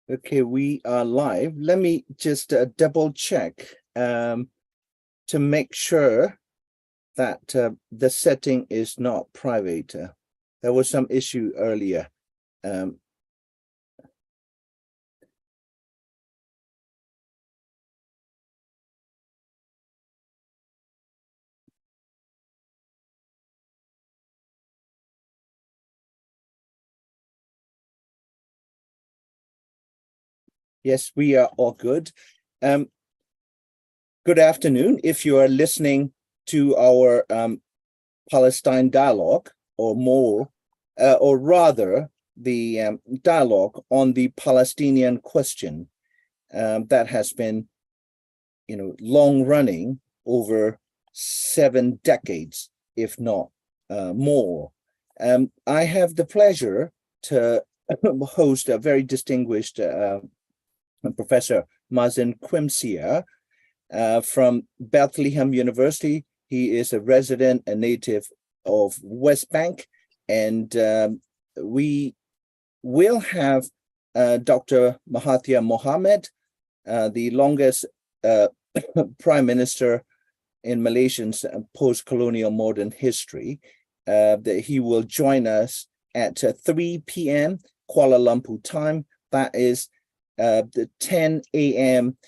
Okay, we are live. Let me just double check to make sure that the setting is not private. There was some issue earlier. Yes, we are all good. Good afternoon. If you are listening to our Palestine dialogue, or more, or rather the dialogue on the Palestinian question that has been, long running over 7 decades, if not more. I have the pleasure to host a very distinguished Professor Mazin Qumsiyeh from Bethlehem University. He is a resident and native of West Bank, and we will have Dr. Mahathir Mohamad, the longest prime minister in Malaysia's post-colonial modern history. That he will join us at 3 p.m. Kuala Lumpur time. That is the 10 a.m.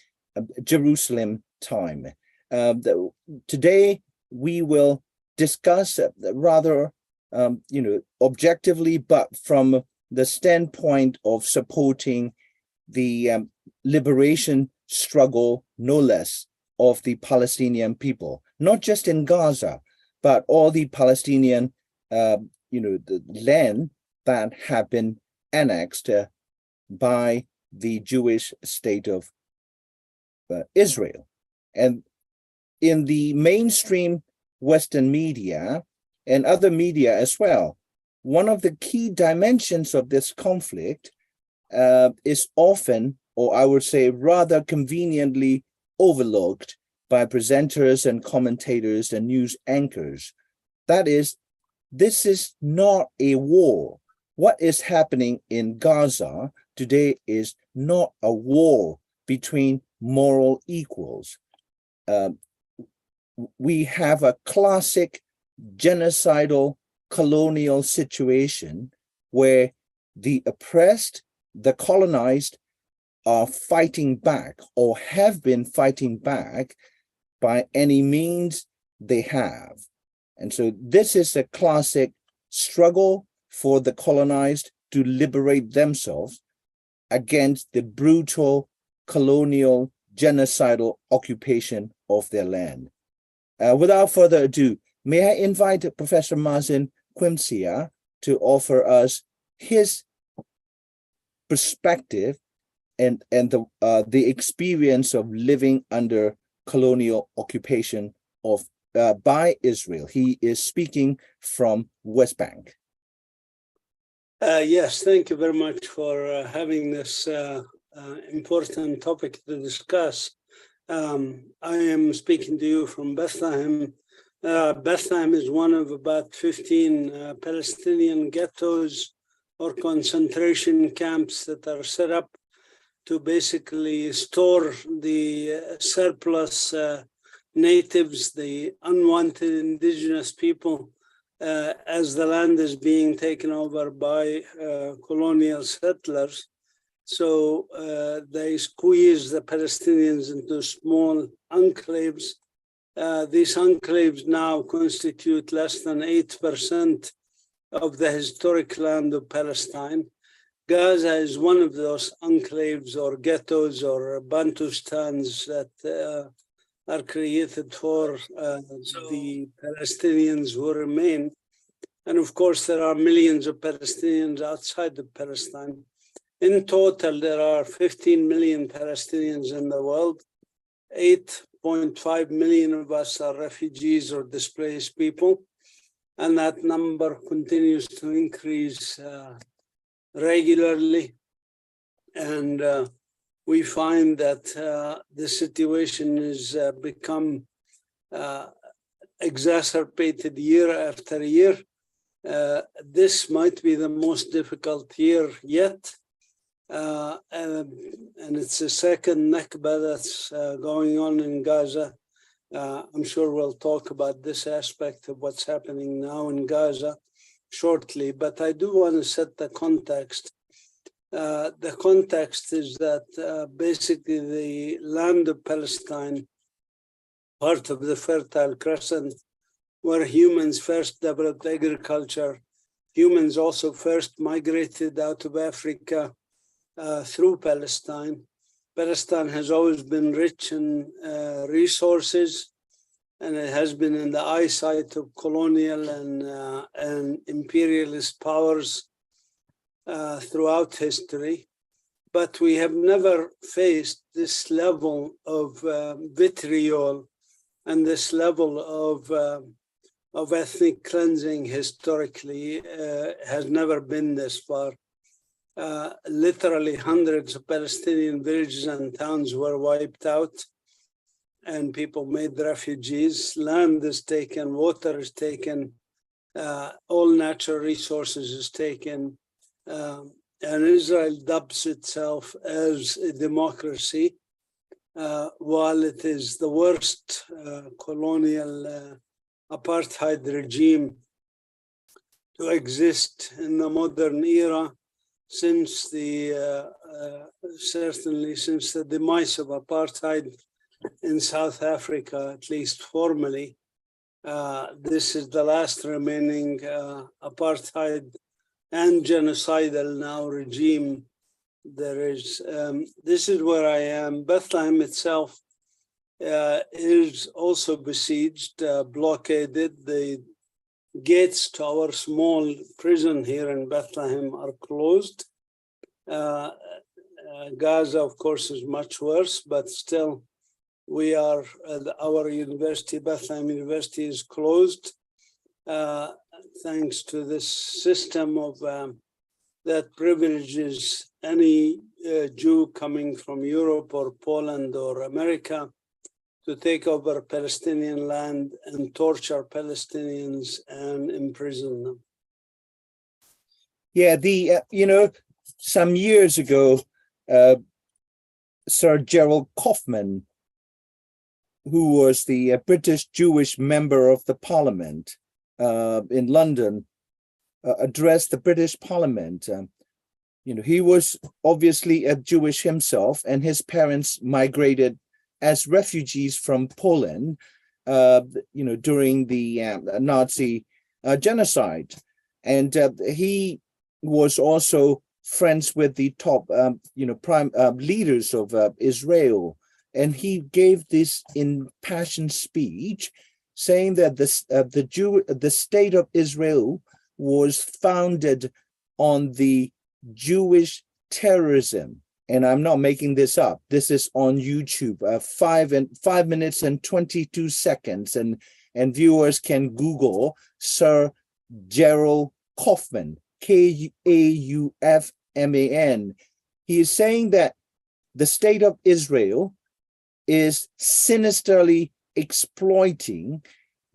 Jerusalem time. Today we will discuss rather, objectively, but from the standpoint of supporting the liberation struggle, no less, of the Palestinian people, not just in Gaza, but all the Palestinian, the land that have been annexed by the Jewish state of Israel. And in the mainstream Western media and other media as well, one of the key dimensions of this conflict is often, or I would say rather conveniently, overlooked by presenters and commentators and news anchors. That is, this is not a war. What is happening in Gaza today is not a war between moral equals. We have a classic genocidal colonial situation where the oppressed, the colonized, are fighting back or have been fighting back by any means they have. And so this is a classic struggle for the colonized to liberate themselves against the brutal colonial genocidal occupation of their land. Without further ado, may I invite Professor Mazin Qumsiyeh to offer us his perspective and the experience of living under colonial occupation of by Israel. He is speaking from West Bank. Yes, thank you very much for having this important topic to discuss. I am speaking to you from Bethlehem. Bethlehem is one of about 15 Palestinian ghettos or concentration camps that are set up to basically store the surplus natives, the unwanted indigenous people, as the land is being taken over by colonial settlers. So they squeeze the Palestinians into small enclaves. These enclaves now constitute less than 8% of the historic land of Palestine. Gaza is one of those enclaves or ghettos or Bantustans that are created for the Palestinians who remain. And of course, there are millions of Palestinians outside of Palestine. In total, there are 15 million Palestinians in the world. 8.5 million of us are refugees or displaced people. And that number continues to increase regularly. And we find that the situation has become exacerbated year after year. This might be the most difficult year yet. and it's the second Nakba that's going on in Gaza. I'm sure we'll talk about this aspect of what's happening now in Gaza shortly, but I do want to set the context. The context is that basically the land of Palestine, part of the Fertile Crescent, where humans first developed agriculture. Humans also first migrated out of Africa through Palestine. Palestine has always been rich in resources, and it has been in the eyesight of colonial and imperialist powers throughout history. But we have never faced this level of vitriol and this level of ethnic cleansing historically has never been this far. Literally hundreds of Palestinian villages and towns were wiped out and people made refugees. Land is taken, water is taken, all natural resources is taken. And Israel dubs itself as a democracy, while it is the worst colonial apartheid regime to exist in the modern era since certainly since the demise of apartheid in South Africa, at least formally. This is the last remaining apartheid and genocidal now regime there is. This is where I am. Bethlehem itself is also besieged, blockaded. The gates to our small prison here in Bethlehem are closed. Gaza, of course, is much worse, but still we are, our university, Bethlehem University, is closed thanks to this system of that privileges any Jew coming from Europe or Poland or America to take over Palestinian land and torture Palestinians and imprison them. Yeah, some years ago, Sir Gerald Kaufman, who was the British Jewish member of the Parliament in London, addressed the British Parliament. He was obviously a Jewish himself, and his parents migrated as refugees from Poland, during the Nazi genocide. And he was also friends with the top, prime leaders of Israel. And he gave this impassioned speech saying that the state of Israel was founded on the Jewish terrorism. And I'm not making this up. This is on YouTube, 5 minutes and 22 seconds. And viewers can Google Sir Gerald Kaufman, Kaufman. He is saying that the state of Israel is sinisterly exploiting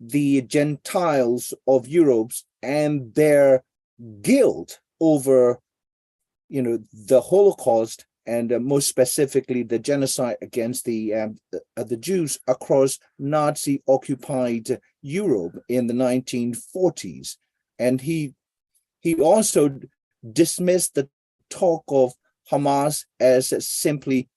the Gentiles of Europe and their guilt over, the Holocaust, and most specifically the genocide against the Jews across Nazi-occupied Europe in the 1940s. And he also dismissed the talk of Hamas as simply,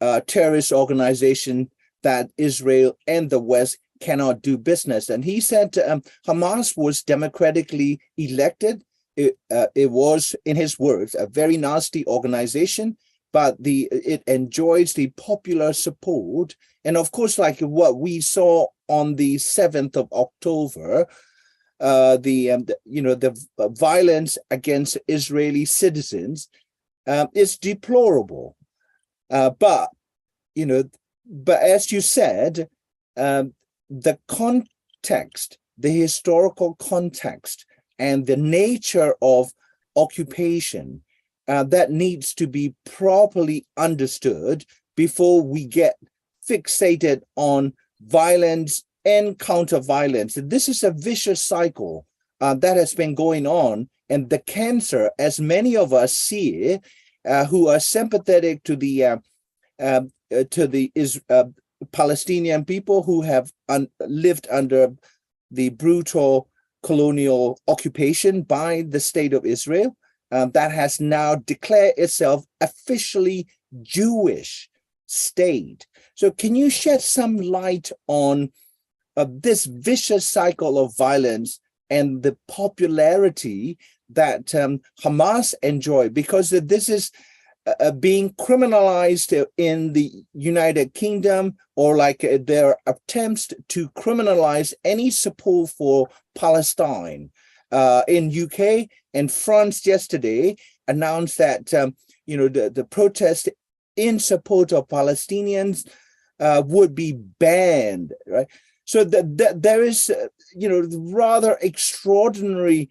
a terrorist organization that Israel and the West cannot do business. And he said Hamas was democratically elected. It was, in his words, a very nasty organization, but it enjoys the popular support. And of course, like what we saw on the 7th of October, the violence against Israeli citizens is deplorable. But as you said, the context, the historical context, and the nature of occupation that needs to be properly understood before we get fixated on violence and counter-violence. This is a vicious cycle that has been going on and the cancer, as many of us see, who are sympathetic to the Palestinian people who have lived under the brutal colonial occupation by the state of Israel, that has now declared itself officially Jewish state. So can you shed some light on this vicious cycle of violence and the popularity that Hamas enjoy? Because this is being criminalized in the United Kingdom, or like their attempts to criminalize any support for Palestine. In UK and France yesterday announced that the protest in support of Palestinians would be banned, right? So there is rather extraordinary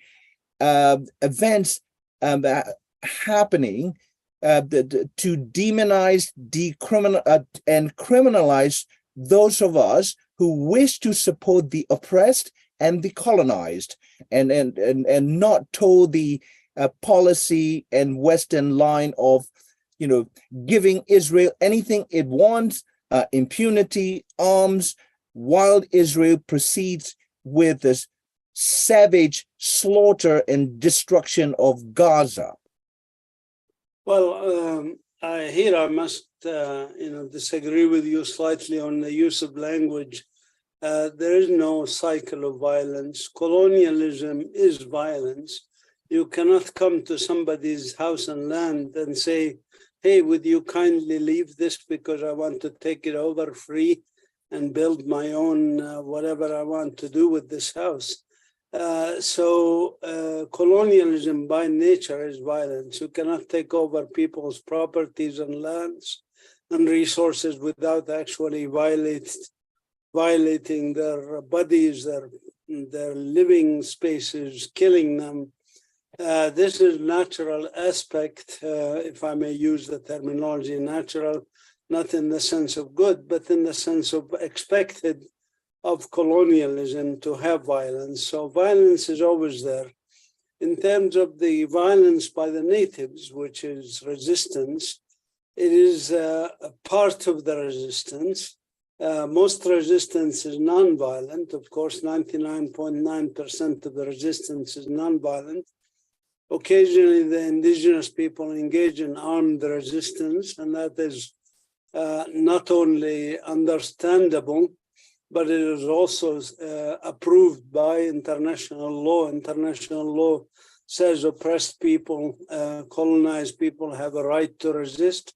events happening to demonize, and criminalize those of us who wish to support the oppressed and the colonized, and not toe the policy and Western line of giving Israel anything it wants, impunity, arms, while Israel proceeds with this savage slaughter and destruction of Gaza. Well, here I must, disagree with you slightly on the use of language. There is no cycle of violence. Colonialism is violence. You cannot come to somebody's house and land and say, hey, would you kindly leave this because I want to take it over free and build my own whatever I want to do with this house. So colonialism by nature is violence. You cannot take over people's properties and lands and resources without actually violating their bodies, their living spaces, killing them. This is natural aspect, if I may use the terminology natural, not in the sense of good, but in the sense of expected of colonialism to have violence. So violence is always there. In terms of the violence by the natives, which is resistance, it is a part of the resistance. Most resistance is non-violent. Of course, 99.9% of the resistance is non-violent. Occasionally, the indigenous people engage in armed resistance, and that is not only understandable, but it is also approved by international law. International law says oppressed people, colonized people have a right to resist.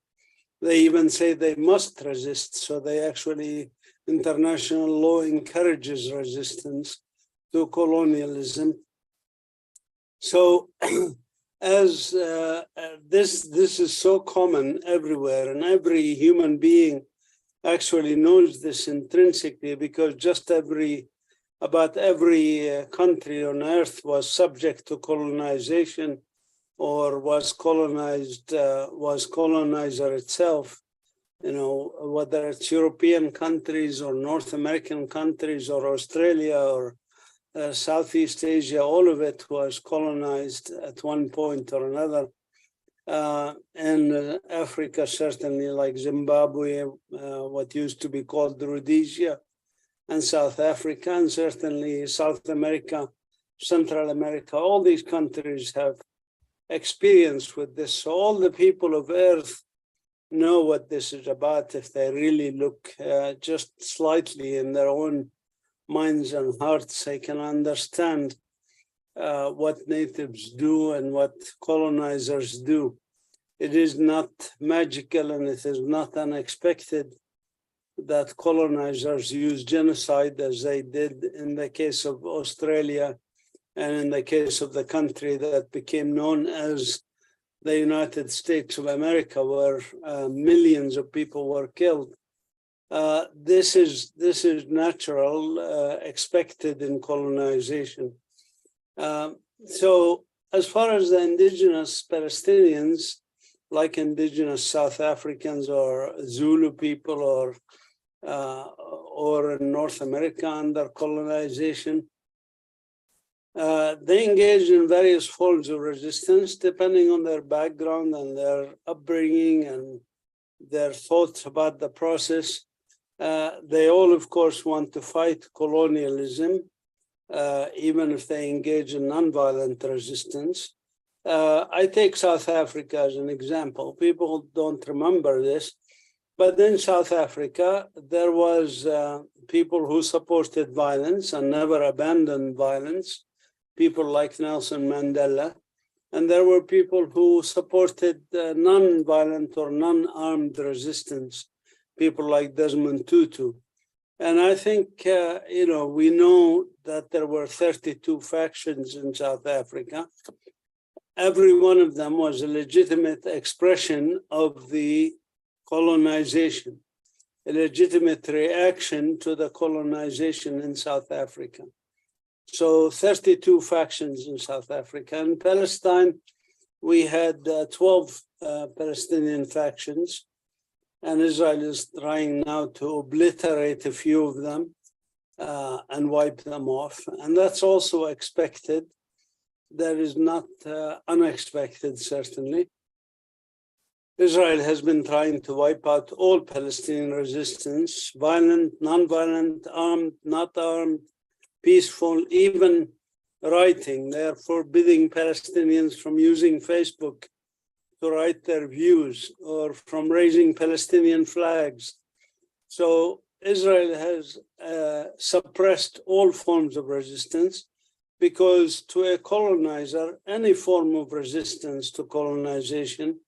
They even say they must resist. So they actually, international law encourages resistance to colonialism. So as this is so common everywhere, and every human being actually knows this intrinsically, because just about every country on earth was subject to colonization or was colonized, was colonizer itself, whether it's European countries or North American countries or Australia or Southeast Asia, all of it was colonized at one point or another. And Africa, certainly, like Zimbabwe, what used to be called Rhodesia, and South Africa, and certainly South America, Central America, all these countries have experience with this. So all the people of Earth know what this is about if they really look just slightly in their own minds and hearts. They can understand what natives do and what colonizers do. It is not magical and it is not unexpected that colonizers use genocide as they did in the case of Australia and in the case of the country that became known as the United States of America, where millions of people were killed. This is natural, expected in colonization. So as far as the indigenous Palestinians, like indigenous South Africans or Zulu people or in North America under colonization, They engaged in various forms of resistance, depending on their background and their upbringing and their thoughts about the process. They all, of course, want to fight colonialism, even if they engage in nonviolent resistance. I take South Africa as an example. People don't remember this, but in South Africa, there was people who supported violence and never abandoned violence, people like Nelson Mandela, and there were people who supported non-violent or non-armed resistance, people like Desmond Tutu. And I think, we know that there were 32 factions in South Africa. Every one of them was a legitimate expression of the colonization, a legitimate reaction to the colonization in South Africa. So 32 factions in South Africa. In Palestine, we had 12 Palestinian factions, and Israel is trying now to obliterate a few of them and wipe them off. And that's also expected. That is not unexpected, certainly. Israel has been trying to wipe out all Palestinian resistance, violent, non-violent, armed, not armed, peaceful, even writing. They are forbidding Palestinians from using Facebook to write their views or from raising Palestinian flags. So Israel has suppressed all forms of resistance, because to a colonizer, any form of resistance to colonization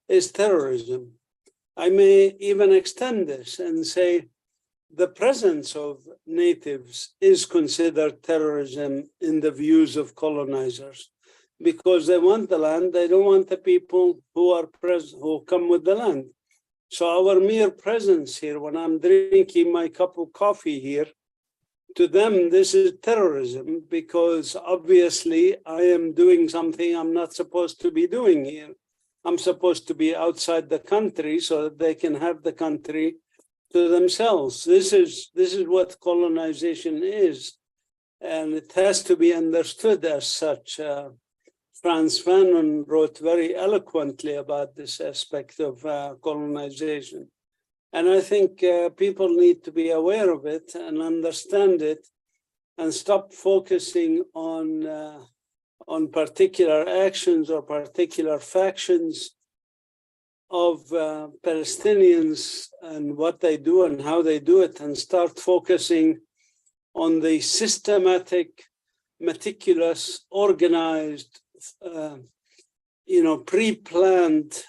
is terrorism. I may even extend this and say the presence of natives is considered terrorism in the views of colonizers, because they want the land, they don't want the people who come with the land. So our mere presence here, when I'm drinking my cup of coffee here, to them, this is terrorism, because obviously I am doing something I'm not supposed to be doing here. I'm supposed to be outside the country so that they can have the country to themselves. This is what colonization is, and it has to be understood as such. Frantz Fanon wrote very eloquently about this aspect of colonization. And I think people need to be aware of it and understand it, and stop focusing on particular actions or particular factions of Palestinians and what they do and how they do it, and start focusing on the systematic, meticulous, organized, pre-planned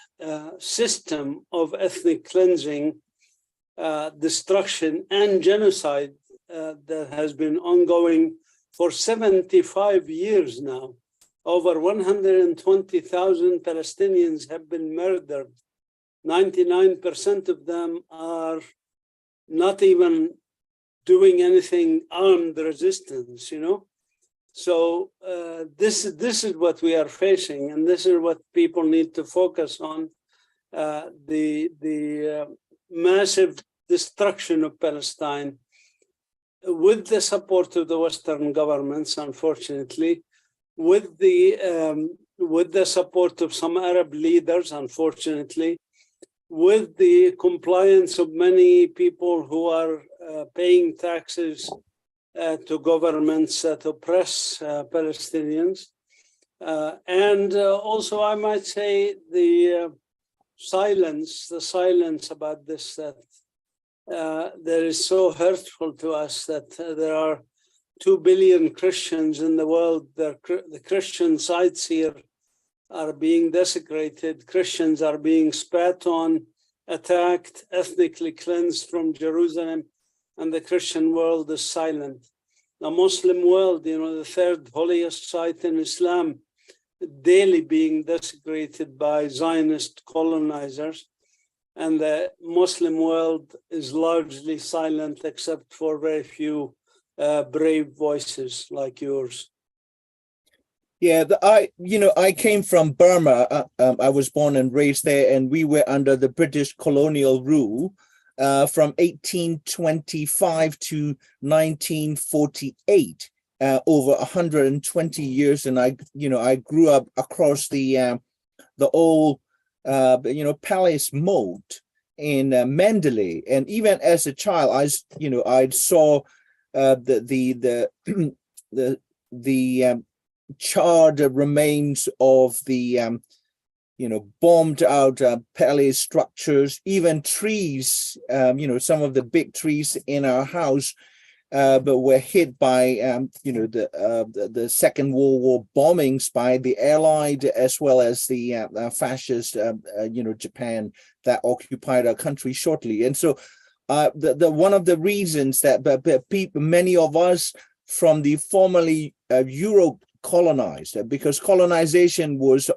system of ethnic cleansing, destruction, and genocide that has been ongoing for 75 years now. Over 120,000 Palestinians have been murdered. 99% of them are not even doing anything armed resistance, So this is what we are facing, and this is what people need to focus on. The massive destruction of Palestine, with the support of the Western governments, unfortunately, with the support of some Arab leaders, unfortunately, with the compliance of many people who are paying taxes to governments that oppress Palestinians. And also, I might say, the silence about this, that is so hurtful to us, that there are 2 billion Christians in the world. The Christian sites here are being desecrated. Christians are being spat on, attacked, ethnically cleansed from Jerusalem, and the Christian world is silent. The Muslim world, the third holiest site in Islam, daily being desecrated by Zionist colonizers, and the Muslim world is largely silent except for very few brave voices like yours. Yeah, I came from Burma. I was born and raised there, and we were under the British colonial rule from 1825 to 1948. over 120 years, and I grew up across the old palace moat in Mandalay, and even as a child, I saw the charred remains of the bombed out palace structures, even trees. Some of the big trees in our house, but were hit by the Second World War bombings by the Allied as well as the fascist Japan that occupied our country shortly. And so the one of the reasons that many of us from the formerly Europe colonized, because colonization was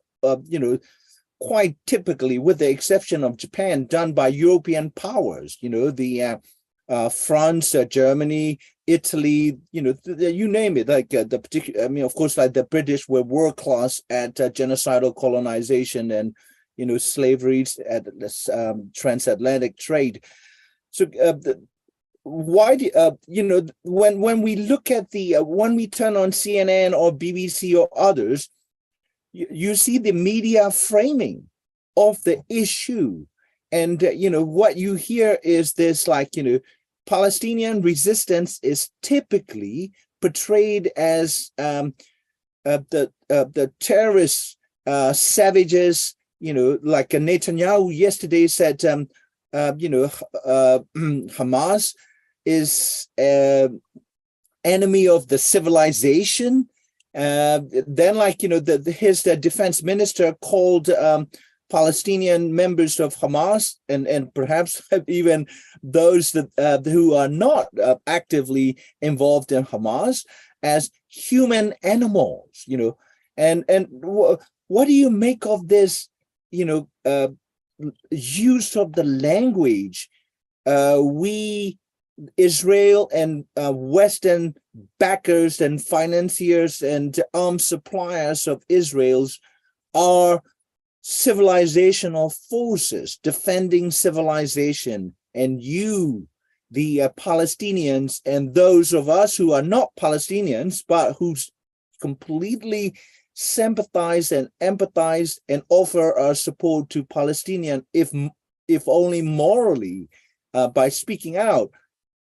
quite typically, with the exception of Japan, done by European powers, France, Germany, Italy, you name it, like the particular, of course, like the British were world class at genocidal colonization and, slavery at this transatlantic trade. So why do when we look at when we turn on CNN or BBC or others, you see the media framing of the issue, and what you hear is this, Palestinian resistance is typically portrayed as the terrorists, savages, like Netanyahu yesterday said, Hamas is enemy of the civilization. Then, his defense minister called Palestinian members of Hamas and perhaps even those that who are not actively involved in Hamas as human animals. And what do you make of this? Use of the language. We, Israel and Western backers and financiers and arms suppliers of Israel's are civilizational forces defending civilization, and you, the Palestinians, and those of us who are not Palestinians but who completely sympathize and empathize and offer our support to Palestinian, if only morally, by speaking out,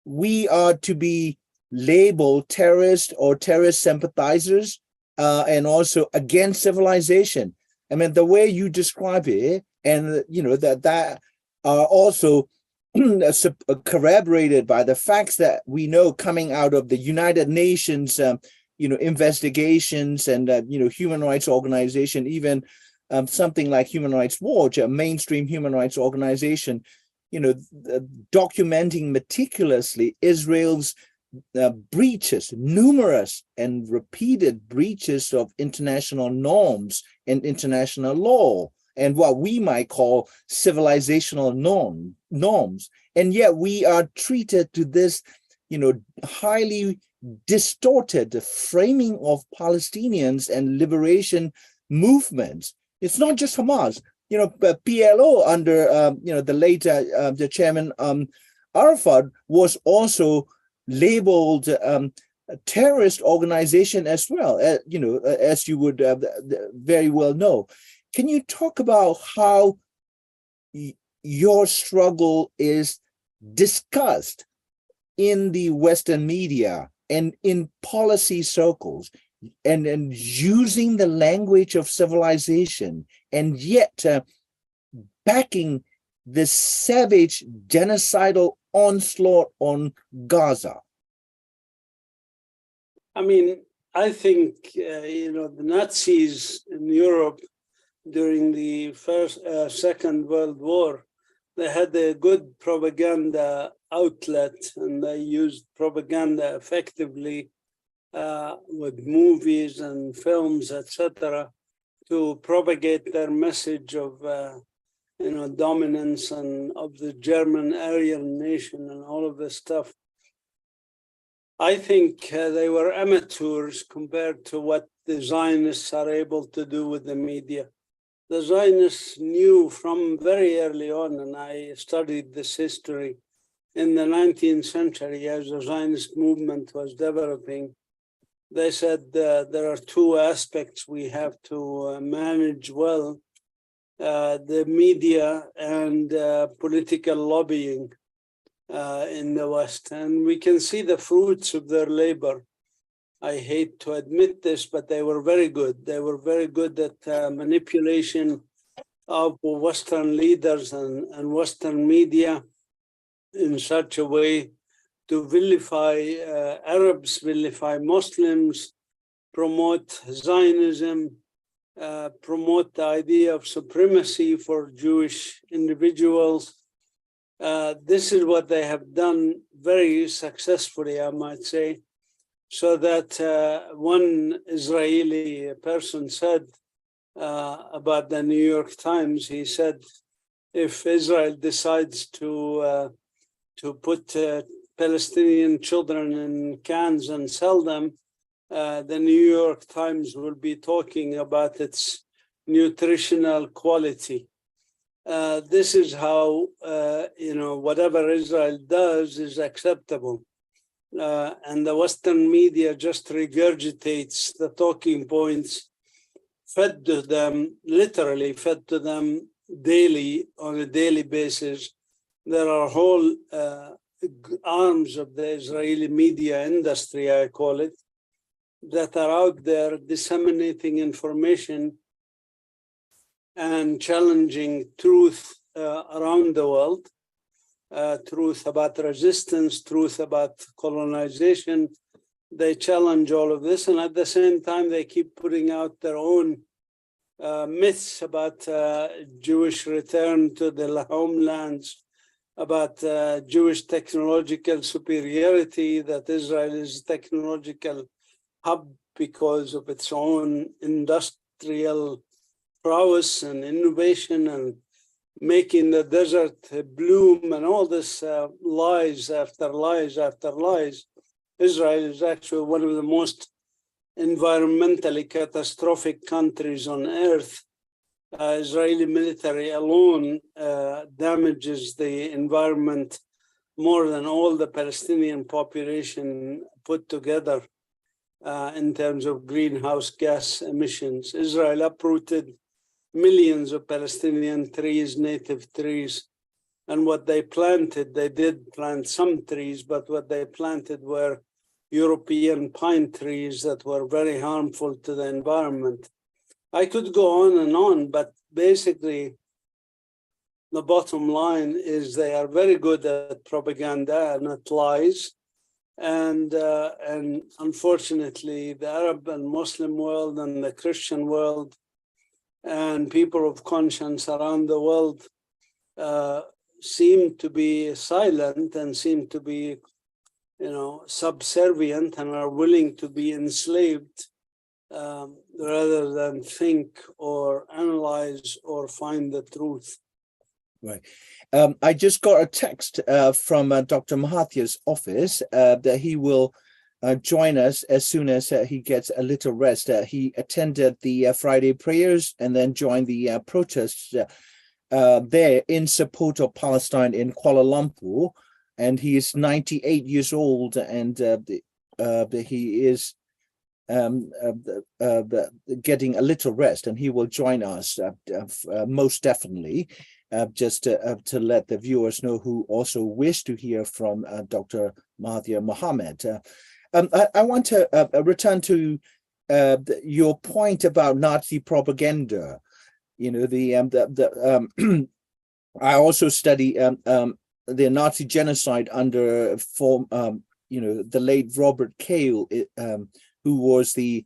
we are to be labeled terrorists or terrorist sympathizers, and also against civilization. The way you describe it, and that are also corroborated by the facts that we know coming out of the United Nations, investigations and human rights organization, even something like Human Rights Watch, a mainstream human rights organization, documenting meticulously Israel's breaches, numerous and repeated breaches of international norms and international law, and what we might call civilizational norms. And yet we are treated to this, highly distorted framing of Palestinians and liberation movements. It's not just Hamas. PLO under the late the chairman Arafat was also labeled a terrorist organization as well, as you would very well know. Can you talk about how your struggle is discussed in the Western media and in policy circles, and using the language of civilization, and yet backing the savage genocidal onslaught on Gaza? I think, the Nazis in Europe during the Second World War, they had a good propaganda outlet, and they used propaganda effectively with movies and films, etc., to propagate their message of dominance and of the German Aryan nation and all of this stuff. I think they were amateurs compared to what the Zionists are able to do with the media. The Zionists knew from very early on, and I studied this history in the 19th century as the Zionist movement was developing, They said there are two aspects we have to manage well, the media and political lobbying in the West. And we can see the fruits of their labor. I hate to admit this, but they were very good. They were very good at manipulation of Western leaders and Western media in such a way to vilify Arabs, vilify Muslims, promote Zionism, promote the idea of supremacy for Jewish individuals. This is what they have done very successfully, I might say, so that one Israeli person said about the New York Times, he said, if Israel decides to put Palestinian children in cans and sell them, the New York Times will be talking about its nutritional quality. This is how, whatever Israel does is acceptable. And the Western media just regurgitates the talking points fed to them, literally fed to them daily, on a daily basis. There are whole arms of the Israeli media industry, I call it, that are out there disseminating information and challenging truth around the world, truth about resistance, truth about colonization. They challenge all of this, and at the same time, they keep putting out their own myths about Jewish return to the homelands, about Jewish technological superiority, that Israel is a technological hub because of its own industrial prowess and innovation and making the desert bloom, and all this lies after lies after lies. Israel is actually one of the most environmentally catastrophic countries on earth. Israeli military alone damages the environment more than all the Palestinian population put together in terms of greenhouse gas emissions. Israel uprooted millions of Palestinian trees, native trees, and what they planted, they did plant some trees, but what they planted were European pine trees that were very harmful to the environment. I could go on and on, but basically the bottom line is they are very good at propaganda and at lies. And unfortunately, the Arab and Muslim world and the Christian world and people of conscience around the world seem to be silent and seem to be, subservient and are willing to be enslaved rather than think or analyze or find the truth. Right. I just got a text from Dr. Mahathir's office that he will join us as soon as he gets a little rest. He attended the Friday prayers and then joined the protests there in support of Palestine in Kuala Lumpur. And he is 98 years old, and he is getting a little rest, and he will join us most definitely. Just to let the viewers know who also wish to hear from Dr. Mahathir Mohamad. I want to return to your point about Nazi propaganda. I also study the Nazi genocide under the late Robert Cale, who was the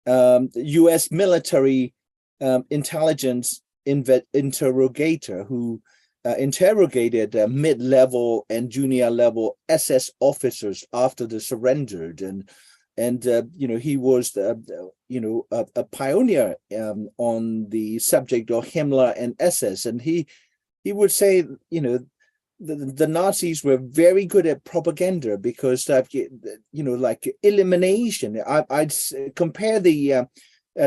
U.S. military intelligence interrogator who interrogated mid-level and junior-level SS officers after they surrendered, and he was a pioneer on the subject of Himmler and SS, and he would say the Nazis were very good at propaganda because like elimination. I'd compare the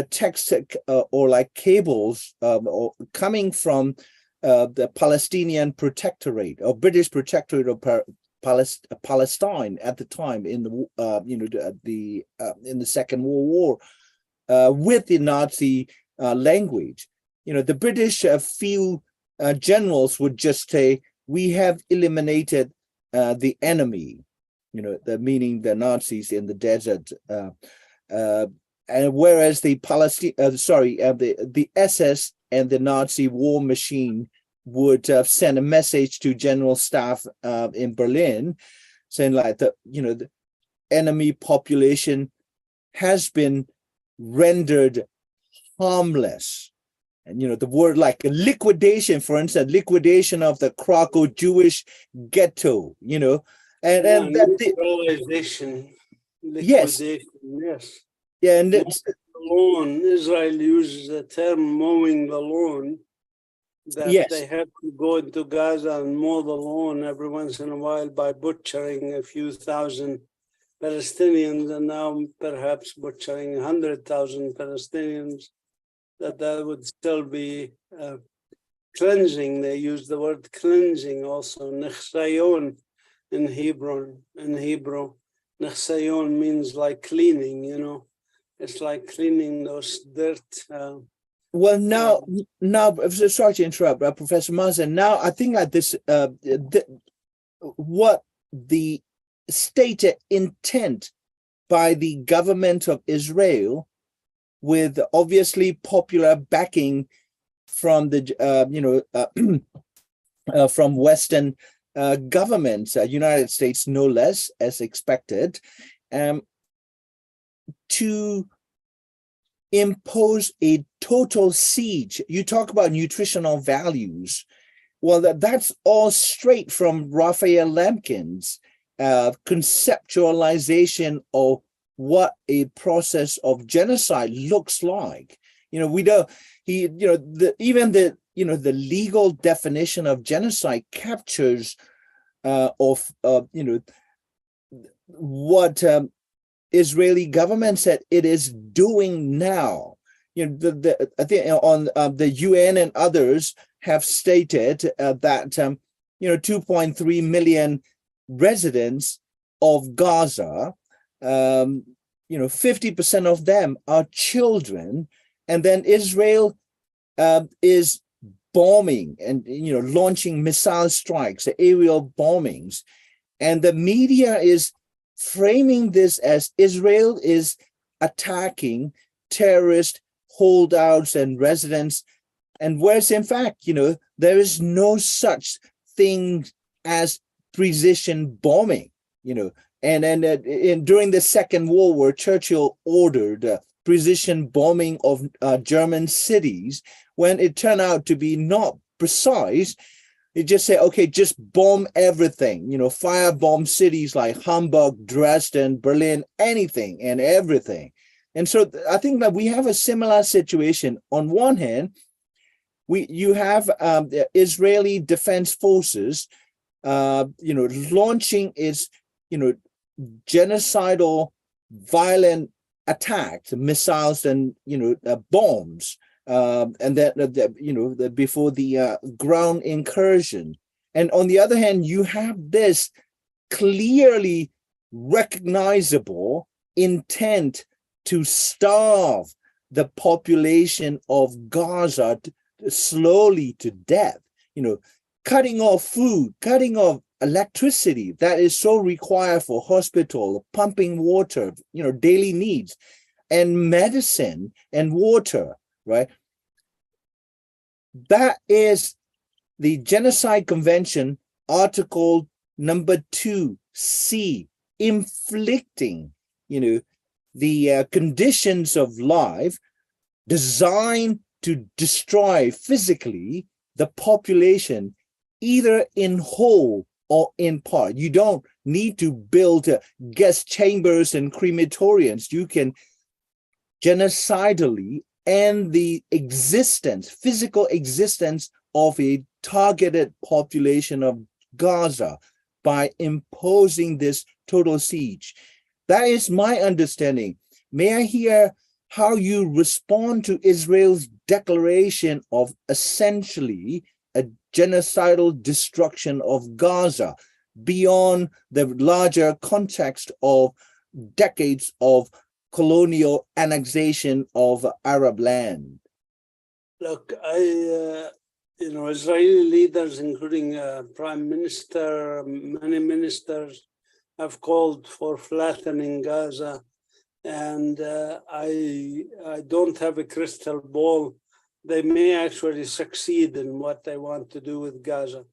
text or like cables or coming from the Palestinian protectorate or British protectorate of Palestine at the time in the in the Second World War with the Nazi language. The British field generals would just say, "We have eliminated the enemy," meaning the Nazis in the desert. And whereas the the SS and the Nazi war machine would send a message to general staff in Berlin, saying like the enemy population has been rendered harmless. And the word like liquidation, for instance, liquidation of the Krakow Jewish ghetto, and that neutralization, yes, yes. yeah, and it's, lawn. Israel uses the term mowing the lawn, that yes, they have to go into Gaza and mow the lawn every once in a while by butchering a few thousand Palestinians, and now perhaps butchering 100,000 Palestinians, that would still be cleansing. They use the word cleansing also. Nechsayon in Hebrew. Nechsayon means like cleaning, It's like cleaning those dirt. well, now, sorry to interrupt, Professor Mazin. Now, I think that this, what the stated intent by the government of Israel, with obviously popular backing from the, from Western governments, United States no less, as expected, to impose a total siege. You talk about nutritional values. Well, that's all straight from Raphael Lemkin's conceptualization of what a process of genocide looks like. We don't. Even the legal definition of genocide captures what Israeli government said it is doing now. I think on the UN and others have stated that 2.3 million residents of Gaza, 50% of them are children, and then Israel is bombing and launching missile strikes, aerial bombings, and the media is framing this as Israel is attacking terrorist holdouts and residents, and whereas in fact, there is no such thing as precision bombing, and during the Second World War, Churchill ordered precision bombing of German cities. When it turned out to be not precise, it just said, okay, just bomb everything, firebomb cities like Hamburg, Dresden, Berlin, anything and everything. And so I think that we have a similar situation. On one hand, you have the Israeli Defense Forces, launching its, genocidal, violent attacks, missiles and, bombs. And that before the ground incursion. And on the other hand, you have this clearly recognizable intent to starve the population of Gaza slowly to death, cutting off food, cutting off electricity that is so required for hospital, pumping water, daily needs, and medicine and water. Right. That is the Genocide Convention, Article number 2C, inflicting, the conditions of life designed to destroy physically the population, either in whole or in part. You don't need to build guest chambers and crematoriums. You can genocidally and the physical existence of a targeted population of Gaza by imposing this total siege. That is my understanding. May I hear how you respond to Israel's declaration of essentially a genocidal destruction of Gaza? beyond the larger context of decades of colonial annexation of Arab land? Look, Israeli leaders, including Prime Minister, many ministers, have called for flattening Gaza. And I don't have a crystal ball. They may actually succeed in what they want to do with Gaza.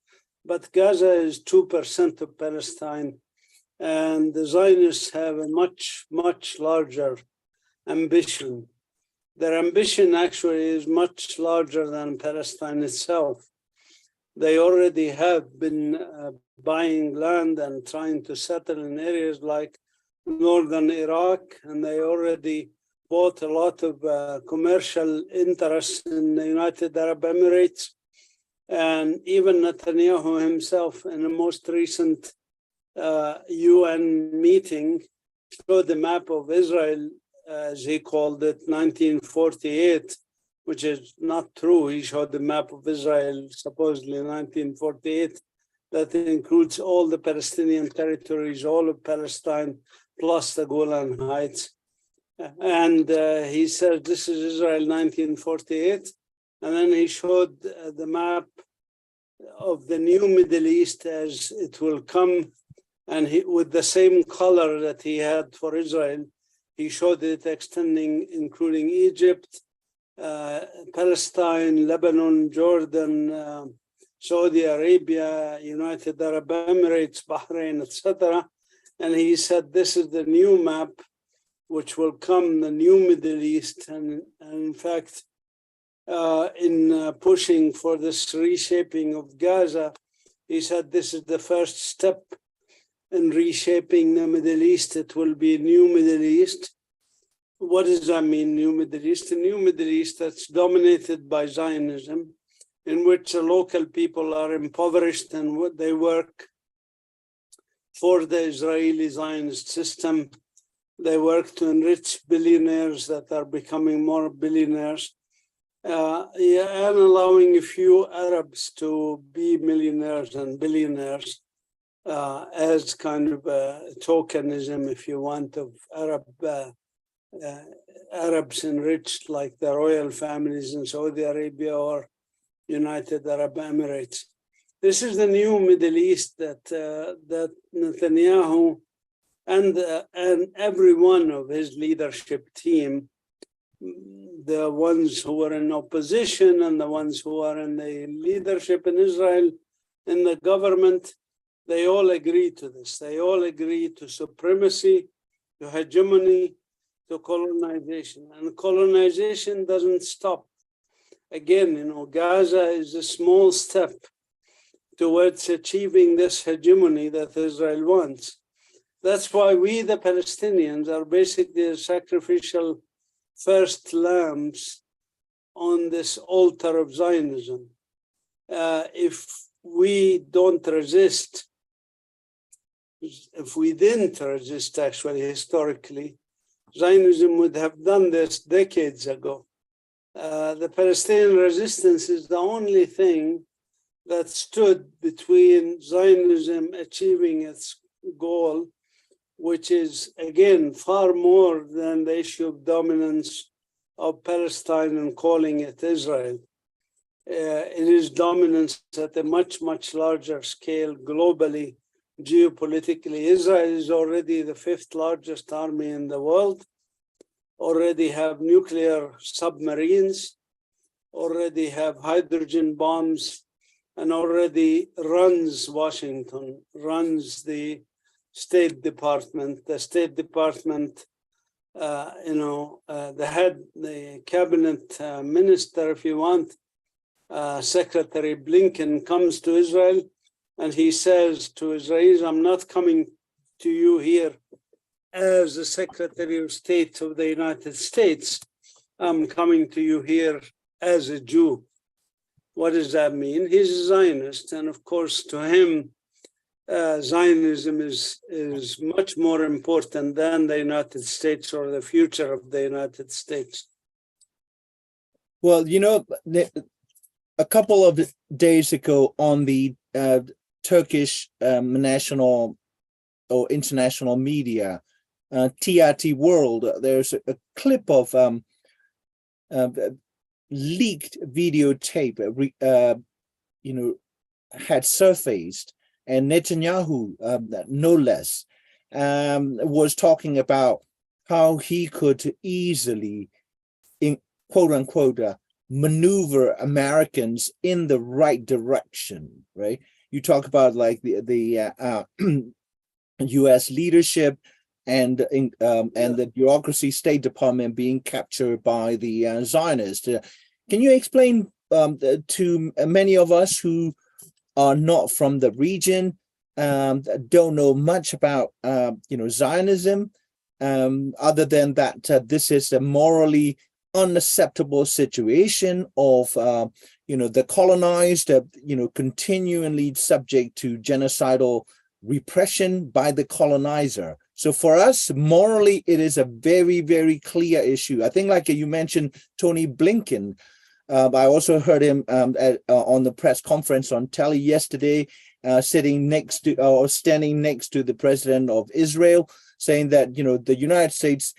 But Gaza is 2% of Palestine, and the Zionists have a much, much larger ambition. Their ambition actually is much larger than Palestine itself. They already have been buying land and trying to settle in areas like northern Iraq, and they already bought a lot of commercial interests in the United Arab Emirates. And even Netanyahu himself, in the most recent UN meeting, showed the map of Israel, as he called it, 1948, which is not true. He showed the map of Israel, supposedly 1948, that includes all the Palestinian territories, all of Palestine, plus the Golan Heights. And he said, this is Israel 1948. And then he showed the map of the new Middle East as it will come. And with the same color that he had for Israel, he showed it extending, including Egypt, Palestine, Lebanon, Jordan, Saudi Arabia, United Arab Emirates, Bahrain, etc. And he said, this is the new map, which will come, the new Middle East. And in fact, in pushing for this reshaping of Gaza, he said, this is the first step in reshaping the Middle East. It will be a new Middle East. What does that mean, new Middle East? A new Middle East that's dominated by Zionism, in which the local people are impoverished and what they work for the Israeli Zionist system. They work to enrich billionaires that are becoming more billionaires, and allowing a few Arabs to be millionaires and billionaires as kind of a tokenism, if you want, of Arabs enriched, like the royal families in Saudi Arabia or United Arab Emirates. This is the new Middle East that Netanyahu and every one of his leadership team, the ones who are in opposition and the ones who are in the leadership in Israel, in the government, they all agree to this. They all agree to supremacy, to hegemony, to colonization. And colonization doesn't stop. Again, Gaza is a small step towards achieving this hegemony that Israel wants. That's why we, the Palestinians, are basically the sacrificial first lambs on this altar of Zionism. If we don't resist, if we didn't resist, actually, historically, Zionism would have done this decades ago. The Palestinian resistance is the only thing that stood between Zionism achieving its goal, which is, again, far more than the issue of dominance of Palestine and calling it Israel. It is dominance at a much, much larger scale globally, geopolitically. Israel is already the 5th largest army in the world, already have nuclear submarines, already have hydrogen bombs, and already runs Washington, runs the State Department. The State Department, the head, the cabinet minister, if you want, Secretary Blinken comes to Israel and he says to Israelis, I'm not coming to you here as the Secretary of State of the United States. I'm coming to you here as a Jew. What does that mean? He's a Zionist. And of course, to him, Zionism is much more important than the United States or the future of the United States. Well, a couple of days ago on the Turkish national or international media, TRT World. There's a clip of leaked videotape, had surfaced, and Netanyahu, no less, was talking about how he could easily, quote unquote, maneuver Americans in the right direction, right? You talk about like the U.S. leadership and the bureaucracy, State Department being captured by the Zionists. Can you explain to many of us who are not from the region, don't know much about Zionism, other than that this is a morally unacceptable situation of the colonized, continually subject to genocidal repression by the colonizer. So for us, morally, it is a very, very clear issue. I think, like you mentioned, Tony Blinken. I also heard him on the press conference on telly yesterday, standing next to the president of Israel, saying that the United States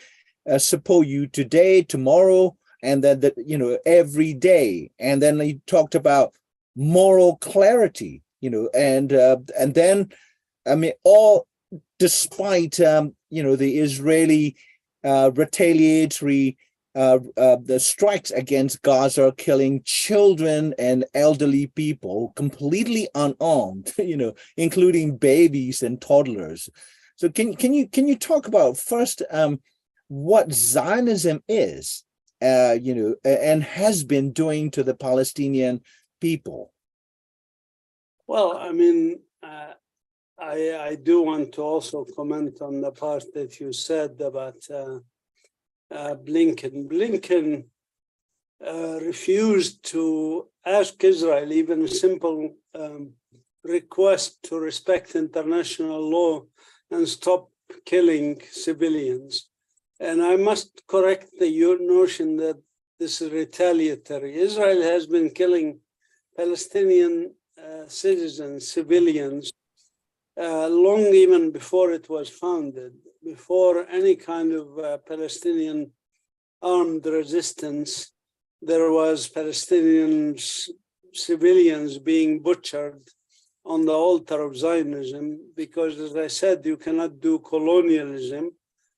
support you today, tomorrow, and then every day. And then he talked about moral clarity, and then all despite the Israeli retaliatory the strikes against Gaza, killing children and elderly people completely unarmed, including babies and toddlers. So can you talk about first what Zionism is, and has been doing to the Palestinian people? Well, I do want to also comment on the part that you said about Blinken. Blinken refused to ask Israel even a simple request to respect international law and stop killing civilians. And I must correct your notion that this is retaliatory. Israel has been killing Palestinian citizens, civilians, long even before it was founded, before any kind of Palestinian armed resistance. There was Palestinian civilians being butchered on the altar of Zionism, because, as I said, you cannot do colonialism,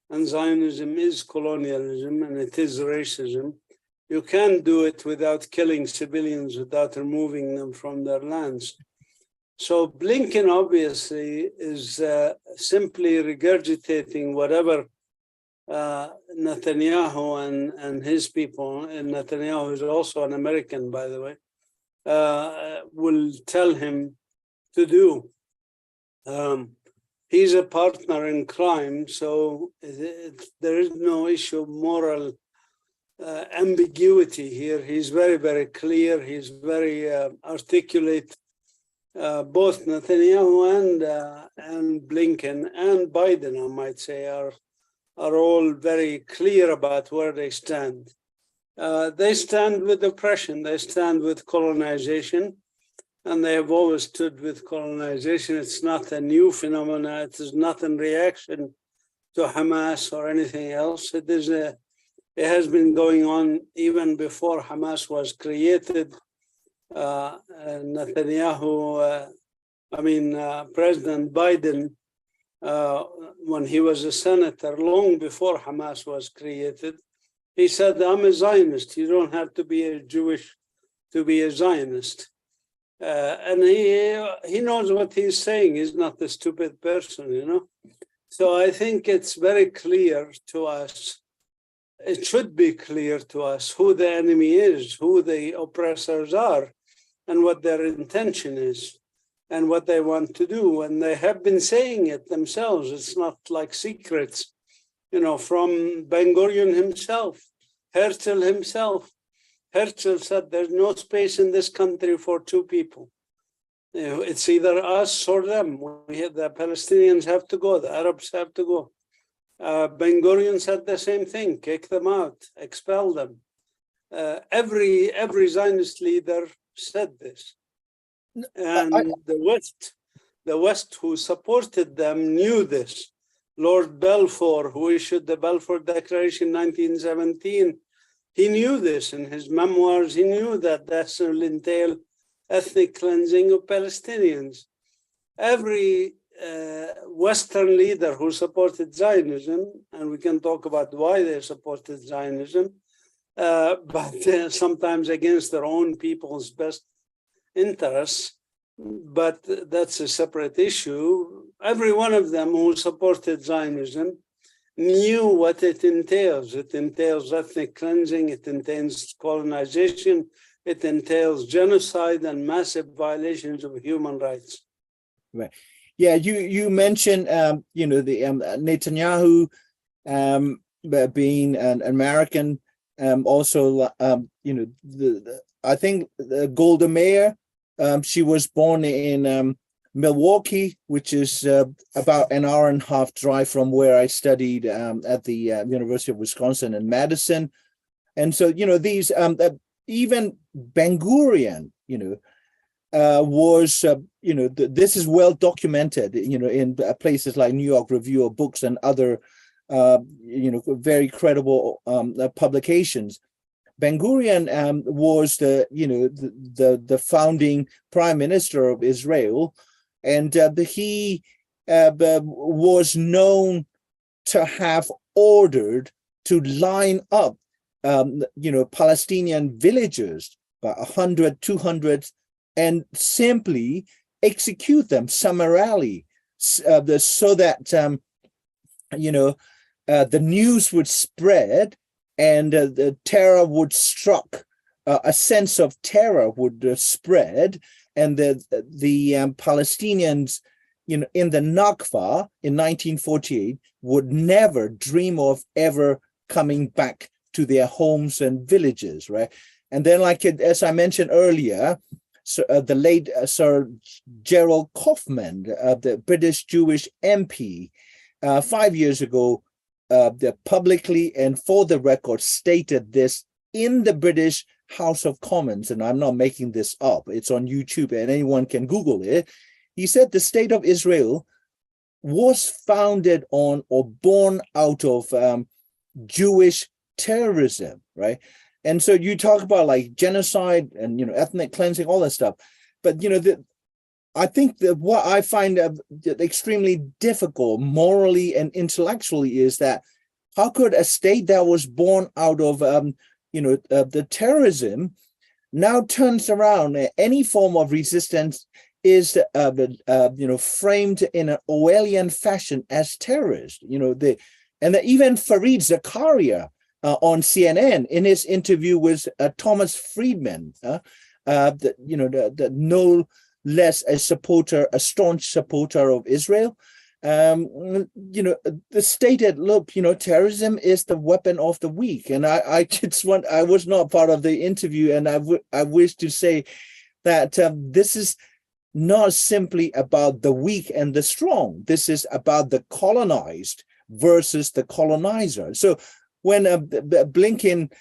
and Zionism is colonialism and it is racism. You can't do it without killing civilians, without removing them from their lands. So Blinken obviously is simply regurgitating whatever Netanyahu and his people, and Netanyahu is also an American, by the way, will tell him to do. He's a partner in crime, so there is no issue of moral ambiguity here. He's very, very clear. He's very articulate. Both Netanyahu and Blinken and Biden, I might say, are all very clear about where they stand. They stand with oppression. They stand with colonization. And they have always stood with colonization. It's not a new phenomenon. It is not in reaction to Hamas or anything else. It has been going on even before Hamas was created. President Biden, when he was a senator, long before Hamas was created, he said, "I'm a Zionist. You don't have to be a Jewish to be a Zionist." And he knows what he's saying. He's not a stupid person, So I think it's very clear to us. It should be clear to us who the enemy is, who the oppressors are, and what their intention is, and what they want to do. And they have been saying it themselves. It's not like secrets, from Ben-Gurion himself, Herzl himself. Herzl said there's no space in this country for two people. It's either us or them. The Palestinians have to go, the Arabs have to go. Ben-Gurion said the same thing, kick them out, expel them. Every Zionist leader said this. And the West the West who supported them knew this. Lord Balfour, who issued the Balfour Declaration in 1917, he knew this in his memoirs. He knew that this will entail ethnic cleansing of Palestinians. Every Western leader who supported Zionism, and we can talk about why they supported Zionism, but sometimes against their own people's best interests, but that's a separate issue. Every one of them who supported Zionism knew what it entails. It entails ethnic cleansing, it entails colonization, it entails genocide and massive violations of human rights. Right. Yeah, you mentioned the Netanyahu being an American, also I think Golda Meir, she was born in Milwaukee, which is about an hour and a half drive from where I studied at the University of Wisconsin in Madison. And so, these even Ben Gurion, was, this is well documented, in places like New York Review of Books and other, very credible publications. Ben Gurion was the founding prime minister of Israel, and he was known to have ordered to line up, Palestinian villagers, about 100, 200, and simply execute them summarily, so that the news would spread, and the terror would struck. A sense of terror would spread, and the Palestinians, in the Nakba in 1948, would never dream of ever coming back to their homes and villages, right? And then, as I mentioned earlier, so, the late Sir Gerald Kaufman, the British Jewish MP, 5 years ago, publicly and for the record stated this in the British House of Commons, and I'm not making this up, it's on YouTube and anyone can Google it. He said the state of Israel was founded on or born out of Jewish terrorism, right? And so you talk about genocide and ethnic cleansing, all that stuff, but I think that what I find extremely difficult morally and intellectually is that how could a state that was born out of the terrorism now turns around? Any form of resistance is framed in an Orwellian fashion as terrorist. Even Fareed Zakaria on CNN in his interview with Thomas Friedman, no less a staunch supporter of Israel, stated, look, terrorism is the weapon of the weak. And I was not part of the interview, and I wish to say that this is not simply about the weak and the strong. This is about the colonized versus the colonizer. So when Blinken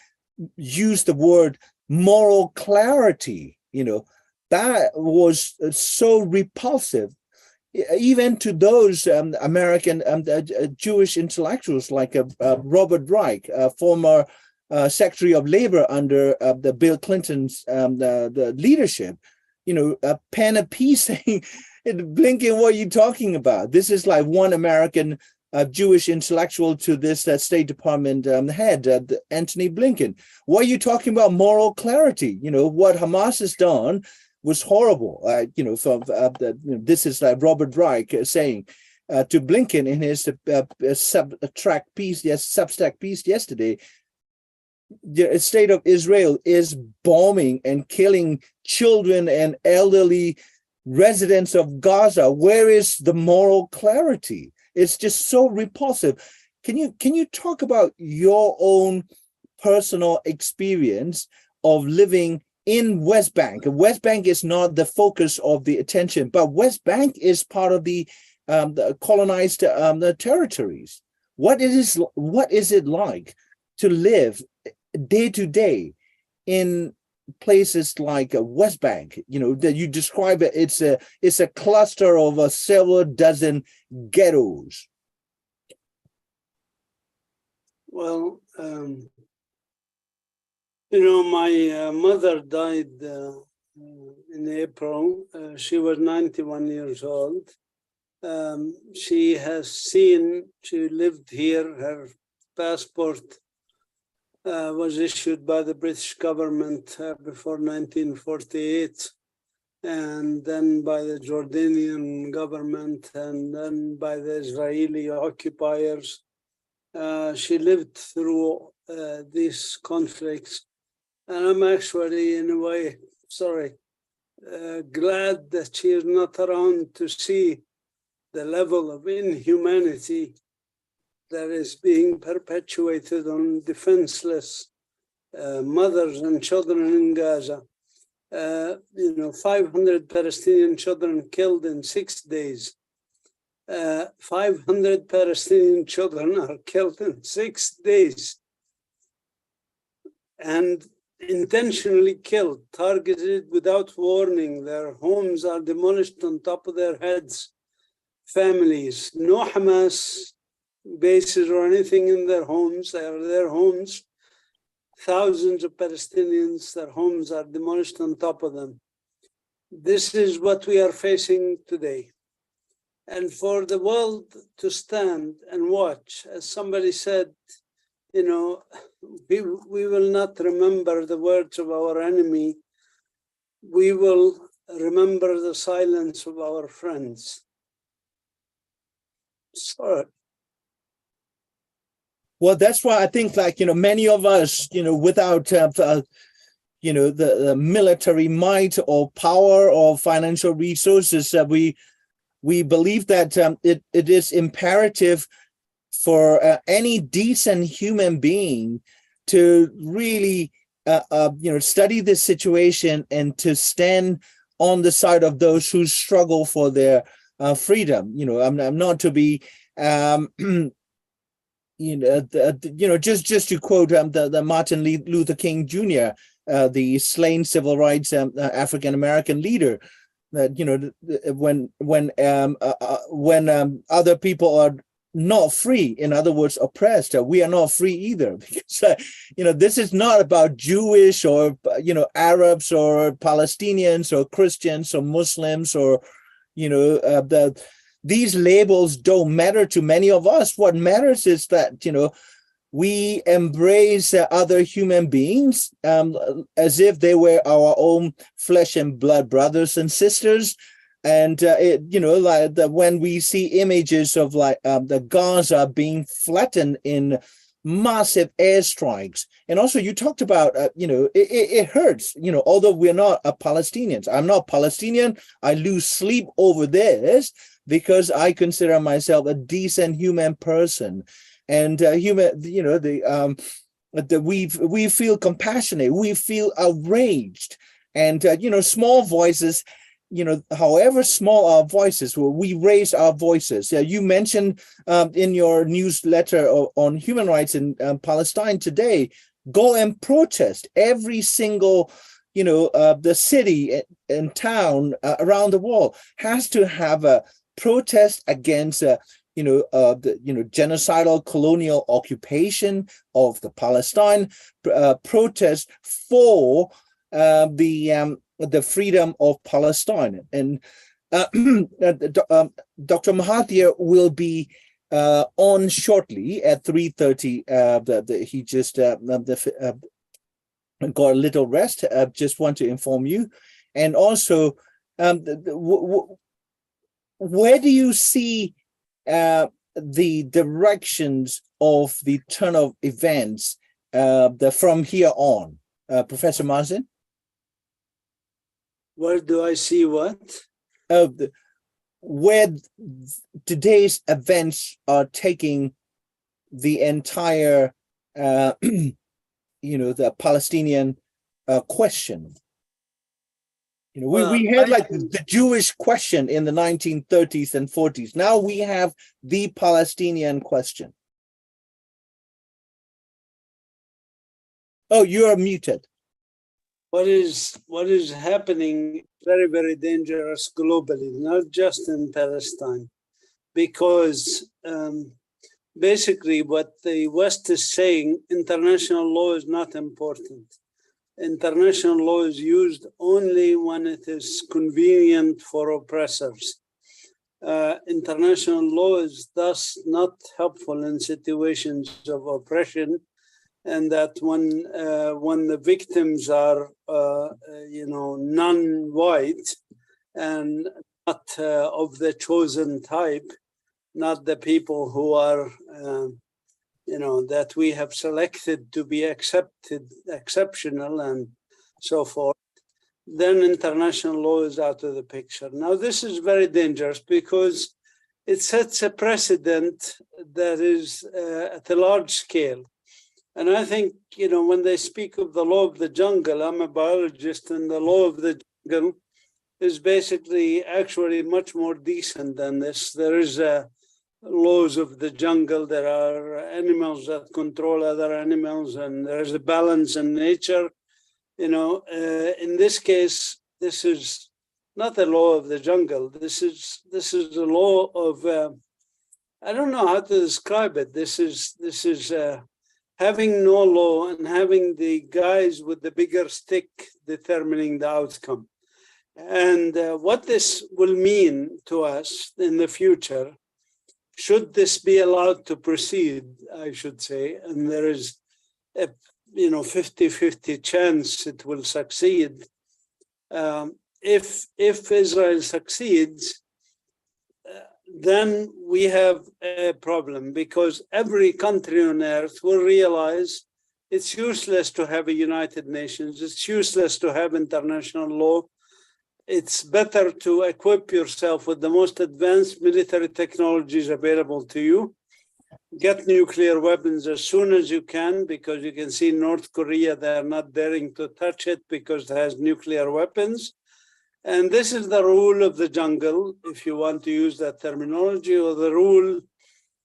used the word moral clarity, that was so repulsive, even to those American Jewish intellectuals like Robert Reich, former Secretary of Labor under the Bill Clinton's the leadership, pen a piece saying, Blinken, what are you talking about? This is like one American Jewish intellectual to this State Department head, Anthony Blinken. What are you talking about moral clarity? What Hamas has done was horrible. This is like Robert Reich saying to Blinken in his Substack piece yesterday. The state of Israel is bombing and killing children and elderly residents of Gaza. Where is the moral clarity? It's just so repulsive. Can you talk about your own personal experience of living in West Bank? West Bank is not the focus of the attention, but West Bank is part of the colonized the territories. What is it like to live day to day in places like West Bank, that you describe it, it's a cluster of several dozen ghettos. Well, my mother died in April. She was 91 years old. She lived here. Her passport was issued by the British government before 1948, and then by the Jordanian government, and then by the Israeli occupiers. She lived through these conflicts, and I'm actually, in a way, glad that she is not around to see the level of inhumanity that is being perpetuated on defenseless mothers and children in Gaza. 500 Palestinian children killed in 6 days. 500 Palestinian children are killed in 6 days. And intentionally killed, targeted without warning. Their homes are demolished on top of their heads. Families, no Hamas bases or anything in their homes. They are their homes. Thousands of Palestinians, their homes are demolished on top of them. This is what we are facing today. And for the world to stand and watch, as somebody said, we will not remember the words of our enemy. We will remember the silence of our friends. Sorry. Well, that's why I think, many of us, without, the military might or power or financial resources, we believe that it is imperative for any decent human being to really, study this situation and to stand on the side of those who struggle for their freedom. I'm not to be, just to quote the Martin Luther King Jr., the slain civil rights African American leader, that when other people are not free, in other words, oppressed, we are not free either. Because this is not about Jewish or Arabs or Palestinians or Christians or Muslims or these labels don't matter to many of us. What matters is that, we embrace other human beings as if they were our own flesh and blood brothers and sisters. And, when we see images of the Gaza being flattened in massive airstrikes. And also you talked about, it hurts, although we're not Palestinians. I'm not Palestinian. I lose sleep over this, because I consider myself a decent human person, and we feel compassionate, we feel outraged, and small voices, however small our voices, we raise our voices. You mentioned in your newsletter on human rights in Palestine today, go and protest. Every single the city and town around the world has to have a protest against the genocidal colonial occupation of the Palestine, protest for the freedom of Palestine. And Dr. Mahathir will be on shortly at 3:30. He just got a little rest. Just want to inform you. And also, where do you see the directions of the turn of events from here on, Professor Mazin? Where do I see what? Where today's events are taking the entire, the Palestinian question. We had the Jewish question in the 1930s and 40s. Now we have the Palestinian question. Oh, you are muted. what is happening very, very dangerous globally, not just in Palestine, because basically what the West is saying, international law is not important. International law is used only when it is convenient for oppressors. International law is thus not helpful in situations of oppression, and that when the victims are, non-white and not of the chosen type, not the people who are, that we have selected to be exceptional and so forth, then international law is out of the picture. Now, this is very dangerous because it sets a precedent that is at a large scale. And I think, when they speak of the law of the jungle, I'm a biologist, and the law of the jungle is basically actually much more decent than this. There is laws of the jungle. There are animals that control other animals, and there is a balance in nature. In this case, this is not the law of the jungle. This is the law of, I don't know how to describe it. This is having no law and having the guys with the bigger stick determining the outcome. And what this will mean to us in the future, should this be allowed to proceed, I should say, and there is a 50-50 chance it will succeed. If Israel succeeds, then we have a problem, because every country on earth will realize it's useless to have a United Nations. It's useless to have international law. It's better to equip yourself with the most advanced military technologies available to you. Get nuclear weapons as soon as you can, because you can see North Korea, they're not daring to touch it because it has nuclear weapons. And this is the rule of the jungle, if you want to use that terminology, or the rule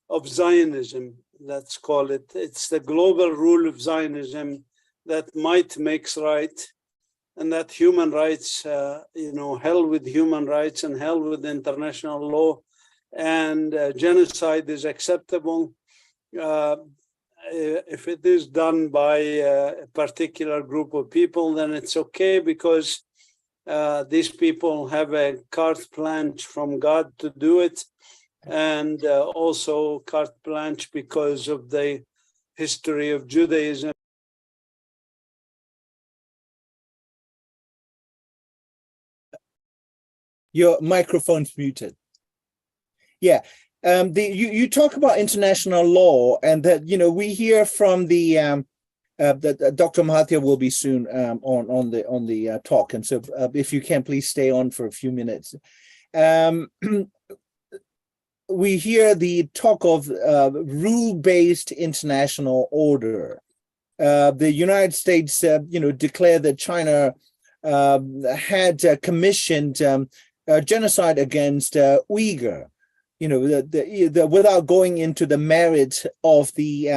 of Zionism, let's call it. It's the global rule of Zionism that might makes right, and that human rights, hell with human rights and hell with international law, and genocide is acceptable if it is done by a particular group of people. Then it's okay, because these people have a carte blanche from God to do it, and also carte blanche because of the history of Judaism. Your microphone's muted. Yeah. You talk about international law, and that we hear from the Dr. Mahathir will be soon on the talk, and so if you can please stay on for a few minutes. We hear the talk of rule-based international order. The United States, declared that China had commissioned genocide against Uyghur. Without going into the merits of the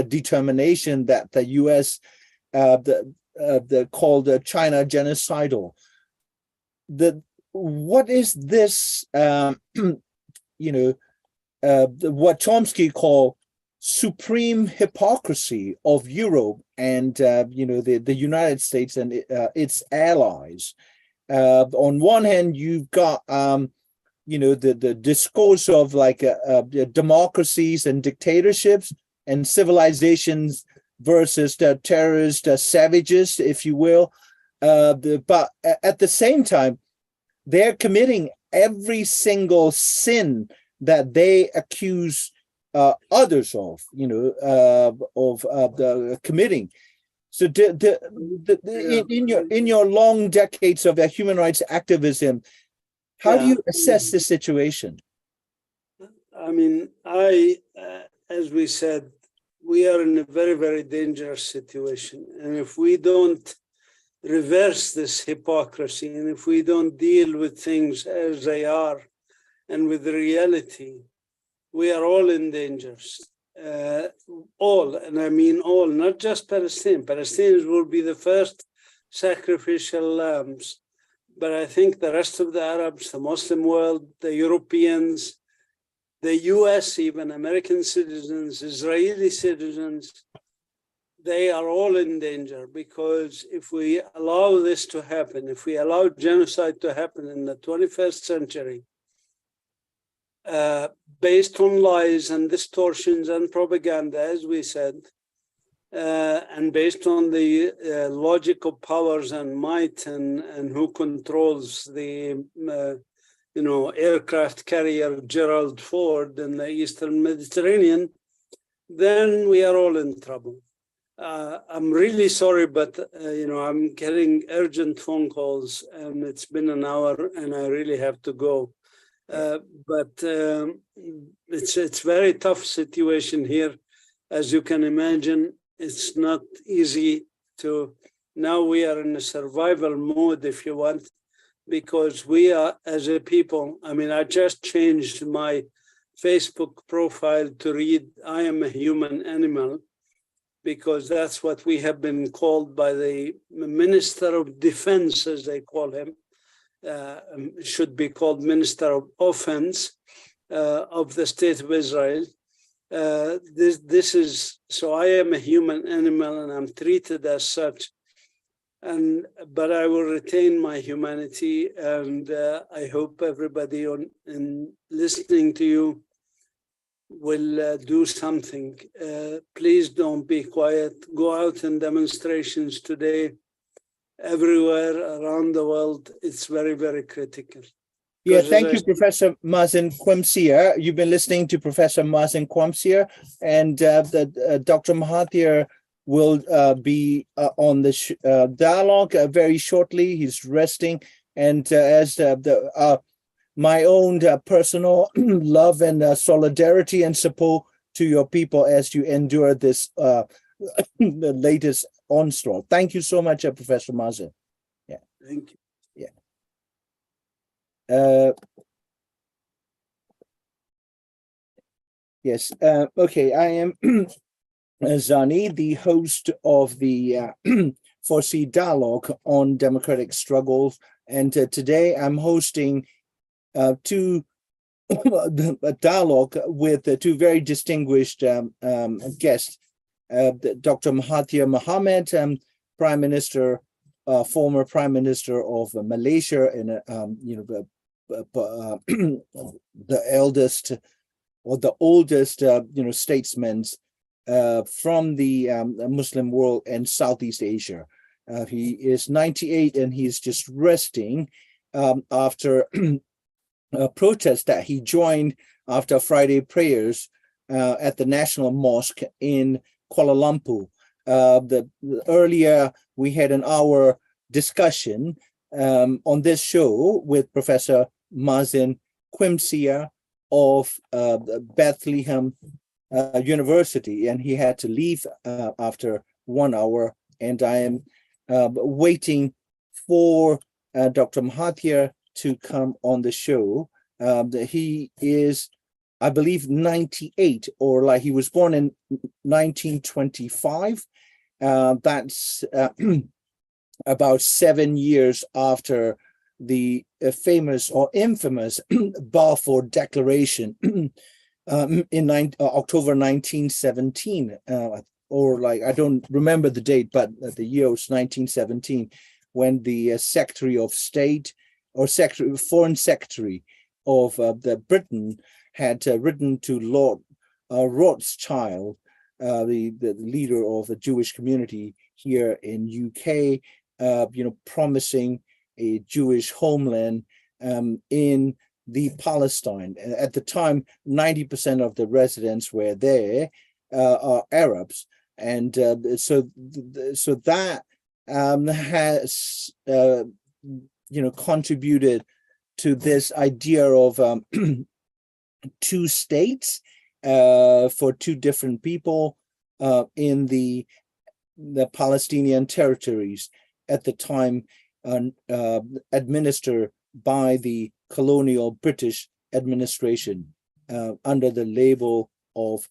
determination that the U.S. called China genocidal. What is this? What Chomsky called supreme hypocrisy of Europe and the United States and its allies. On one hand, you've got the discourse of democracies and dictatorships and civilizations versus the terrorist savages, if you will. But at the same time, they're committing every single sin that they accuse others of committing. So in your long decades of human rights activism, how do you assess the situation? I mean, as we said, we are in a very, very dangerous situation. And if we don't reverse this hypocrisy, and if we don't deal with things as they are and with the reality, we are all in danger. all, and I mean all, not just Palestine. Palestinians will be the first sacrificial lambs, but I think the rest of the Arabs, the Muslim world, the Europeans, the US, even American citizens, Israeli citizens, they are all in danger, because if we allow this to happen, if we allow genocide to happen in the 21st century, based on lies and distortions and propaganda, as we said, and based on the logic of powers and might and who controls the aircraft carrier Gerald Ford in the Eastern Mediterranean, then we are all in trouble. I'm really sorry, but I'm getting urgent phone calls, and it's been an hour, and I really have to go. But it's very tough situation here, as you can imagine. It's not easy to. Now we are in a survival mode, if you want, because we are, as a people. I mean, I just changed my Facebook profile to read "I am a human animal," because that's what we have been called by the Minister of Defense, as they call him. Should be called Minister of Offense of the State of Israel. This is, so I am a human animal and I'm treated as such. But I will retain my humanity, and I hope everybody in listening to you will do something. Please don't be quiet. Go out in demonstrations today, everywhere around the world. It's very, very critical. Yeah, thank you, Professor Mazin Qumsiyeh. You've been listening to Professor Mazin Qumsiyeh, and Dr. Mahathir will be on the dialogue very shortly. He's resting, and as my own personal love and solidarity and support to your people as you endure this the latest onslaught. Thank you so much, Professor Mazin. Yeah, thank you. Yeah. Yes. Okay. I am Zani, the host of the FORSEA dialogue on democratic struggles, and today I'm hosting a dialogue with two very distinguished guests. Dr. Mahathir Mohamad, Prime Minister, former Prime Minister of Malaysia, and the eldest or the oldest statesmen from the Muslim world and Southeast Asia. He is 98 and he's just resting after a protest that he joined after Friday prayers at the National Mosque in Kuala Lumpur. Earlier, we had an hour discussion on this show with Professor Mazin Qumsiyeh of Bethlehem University, and he had to leave after 1 hour, and I am waiting for Dr. Mahathir to come on the show. He is, I believe, 98, or like he was born in 1925. That's about 7 years after the famous or infamous Balfour Declaration in October 1917, or like, I don't remember the date, but the year was 1917, when the Secretary of State or Foreign Secretary of the Britain had written to Lord Rothschild, the leader of the Jewish community here in UK, promising a Jewish homeland in the Palestine. At the time, 90% of the residents were there are Arabs, and so that has contributed to this idea of two states for two different people in the Palestinian territories at the time, administered by the colonial British administration under the label of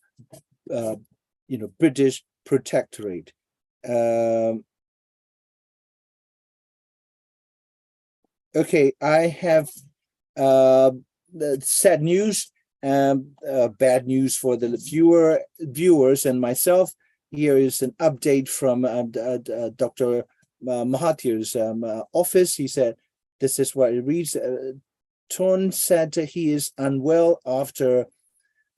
British protectorate. Okay, I have sad news, bad news for the viewers and myself. Here is an update from Dr. Mahathir's office. He said, this is what it reads. Tun said he is unwell after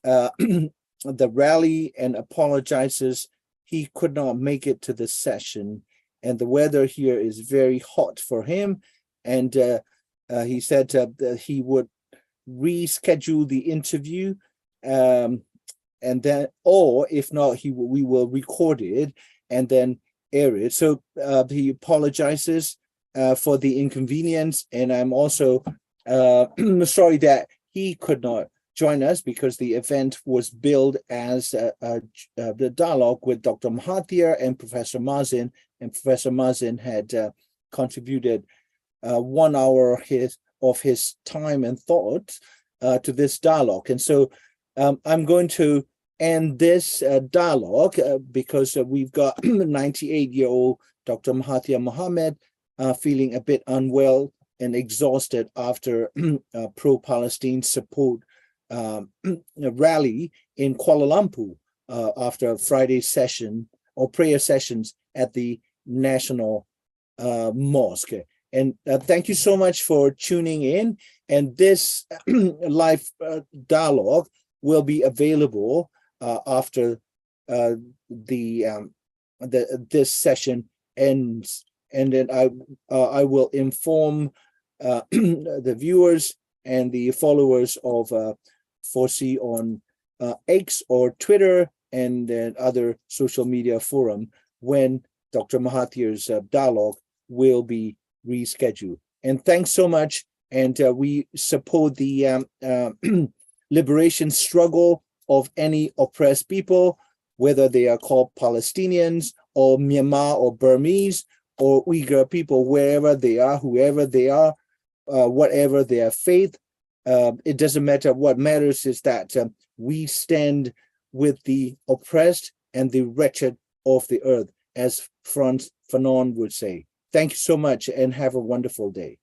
the rally and apologizes he could not make it to the session. And the weather here is very hot for him. And he said that he would reschedule the interview, and then, or if not, we will record it and then air it. So he apologizes for the inconvenience, and I'm also sorry that he could not join us because the event was billed as the dialogue with Dr. Mahathir and Professor Mazin, and Professor Mazin had contributed 1 hour of his time and thought to this dialogue. And so I'm going to end this dialogue because we've got 98-year-old Dr. Mahathir Mohamad feeling a bit unwell and exhausted after pro-Palestine support rally in Kuala Lumpur after Friday's session or prayer sessions at the National Mosque. And thank you so much for tuning in. And this live dialogue will be available after this session ends. And then I will inform the viewers and the followers of FORSEA on X or Twitter and other social media forum when Dr. Mahathir's dialogue will be rescheduled. And thanks so much. And we support the liberation struggle of any oppressed people, whether they are called Palestinians or Myanmar or Burmese or Uyghur people, wherever they are, whoever they are, whatever their faith. It doesn't matter. What matters is that we stand with the oppressed and the wretched of the earth, as Frantz Fanon would say. Thank you so much and have a wonderful day.